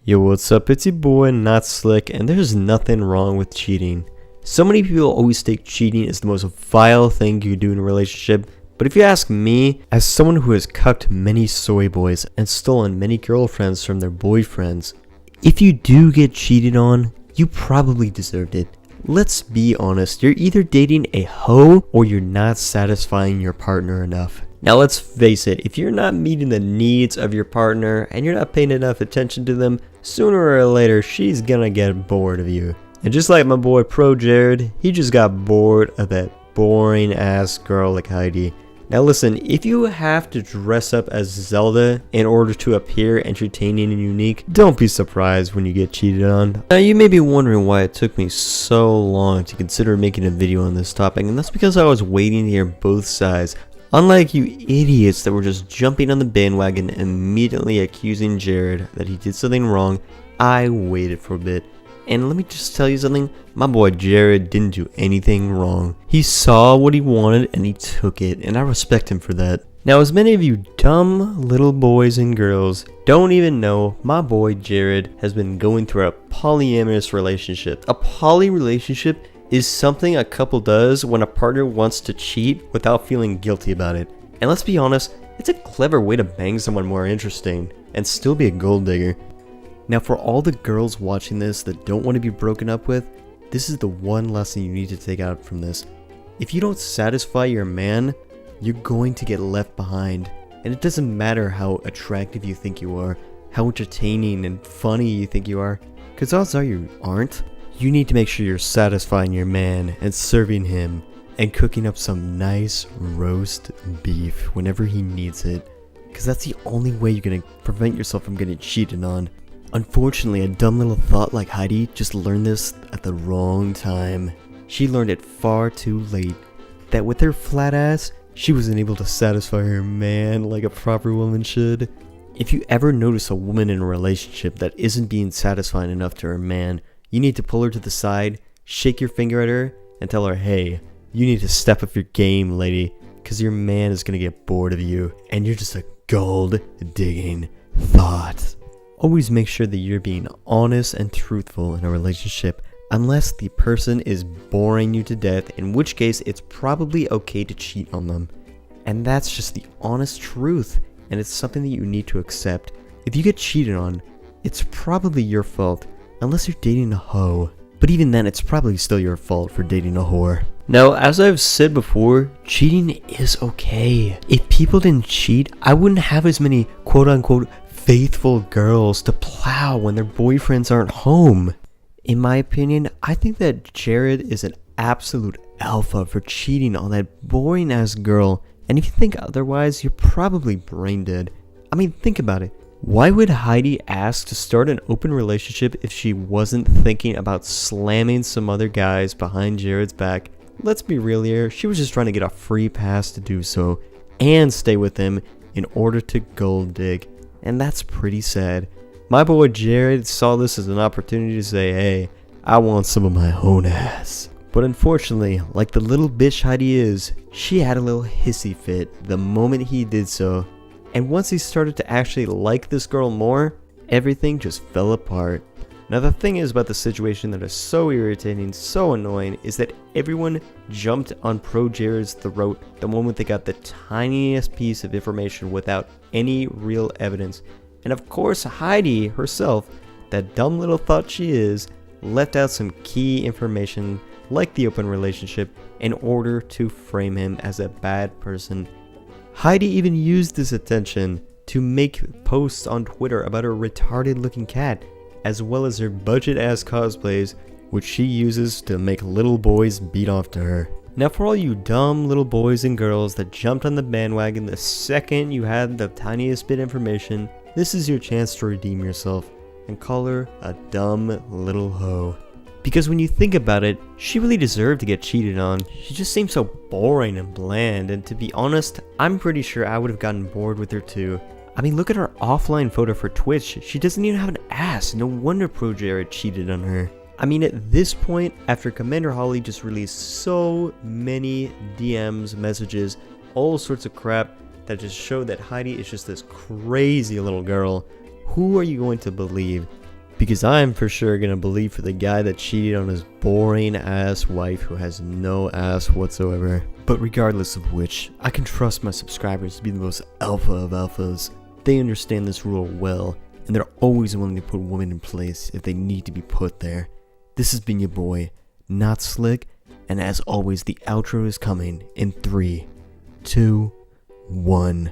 Yo, what's up? It's your boy, Not Slick, and there's nothing wrong with cheating. So many people always think cheating is the most vile thing you do in a relationship, but if you ask me, as someone who has cucked many soy boys and stolen many girlfriends from their boyfriends, if you do get cheated on, you probably deserved it. Let's be honest, you're either dating a hoe or you're not satisfying your partner enough. Now let's face it, if you're not meeting the needs of your partner and you're not paying enough attention to them, sooner or later she's gonna get bored of you. And just like my boy ProJared, he just got bored of that boring ass girl like Heidi. Now listen, if you have to dress up as Zelda in order to appear entertaining and unique, don't be surprised when you get cheated on. Now you may be wondering why it took me so long to consider making a video on this topic, and that's because I was waiting to hear both sides. Unlike you idiots that were just jumping on the bandwagon and immediately accusing Jared that he did something wrong, I waited for a bit. And let me just tell you something, my boy Jared didn't do anything wrong. He saw what he wanted and he took it, and I respect him for that. Now, as many of you dumb little boys and girls don't even know, my boy Jared has been going through a polyamorous relationship. A poly relationship is something a couple does when a partner wants to cheat without feeling guilty about it. And let's be honest, it's a clever way to bang someone more interesting and still be a gold digger. Now for all the girls watching this that don't want to be broken up with, this is the one lesson you need to take out from this. If you don't satisfy your man, you're going to get left behind. And it doesn't matter how attractive you think you are, how entertaining and funny you think you are, because odds are you aren't. You need to make sure you're satisfying your man and serving him and cooking up some nice roast beef whenever he needs it, because that's the only way you're going to prevent yourself from getting cheated on. Unfortunately, a dumb little thought like Heidi just learned this at the wrong time. She learned it far too late, that with her flat ass, she wasn't able to satisfy her man like a proper woman should. If you ever notice a woman in a relationship that isn't being satisfying enough to her man, you need to pull her to the side, shake your finger at her, and tell her, hey, you need to step up your game, lady, because your man is going to get bored of you, and you're just a gold-digging thought. Always make sure that you're being honest and truthful in a relationship, unless the person is boring you to death, in which case it's probably okay to cheat on them. And that's just the honest truth, and it's something that you need to accept. If you get cheated on, it's probably your fault. Unless you're dating a hoe. But even then, it's probably still your fault for dating a whore. Now, as I've said before, cheating is okay. If people didn't cheat, I wouldn't have as many quote-unquote faithful girls to plow when their boyfriends aren't home. In my opinion, I think that Jared is an absolute alpha for cheating on that boring-ass girl. And if you think otherwise, you're probably brain dead. I mean, think about it. Why would Heidi ask to start an open relationship if she wasn't thinking about slamming some other guys behind Jared's back? Let's be real here, she was just trying to get a free pass to do so and stay with him in order to gold dig. And that's pretty sad. My boy Jared saw this as an opportunity to say, hey, I want some of my own ass. But unfortunately, like the little bitch Heidi is, she had a little hissy fit the moment he did so. And once he started to actually like this girl more, everything just fell apart. Now the thing is about the situation that is so irritating, so annoying, is that everyone jumped on ProJared's throat the moment they got the tiniest piece of information without any real evidence. And of course Heidi herself, that dumb little thought she is, left out some key information like the open relationship in order to frame him as a bad person. Heidi even used this attention to make posts on Twitter about her retarded looking cat, as well as her budget ass cosplays, which she uses to make little boys beat off to her. Now for all you dumb little boys and girls that jumped on the bandwagon the second you had the tiniest bit of information, this is your chance to redeem yourself and call her a dumb little hoe. Because when you think about it, she really deserved to get cheated on. She just seems so boring and bland, and to be honest, I'm pretty sure I would have gotten bored with her too. I mean, look at her offline photo for Twitch. She doesn't even have an ass. No wonder ProJared cheated on her. I mean, at this point, after Commander Holly just released so many DMs, messages, all sorts of crap that just show that Heidi is just this crazy little girl, who are you going to believe? Because I'm for sure gonna believe for the guy that cheated on his boring ass wife who has no ass whatsoever. But regardless of which, I can trust my subscribers to be the most alpha of alphas. They understand this rule well, and they're always willing to put women in place if they need to be put there. This has been your boy, Not Slick, and as always, the outro is coming in 3, 2, 1.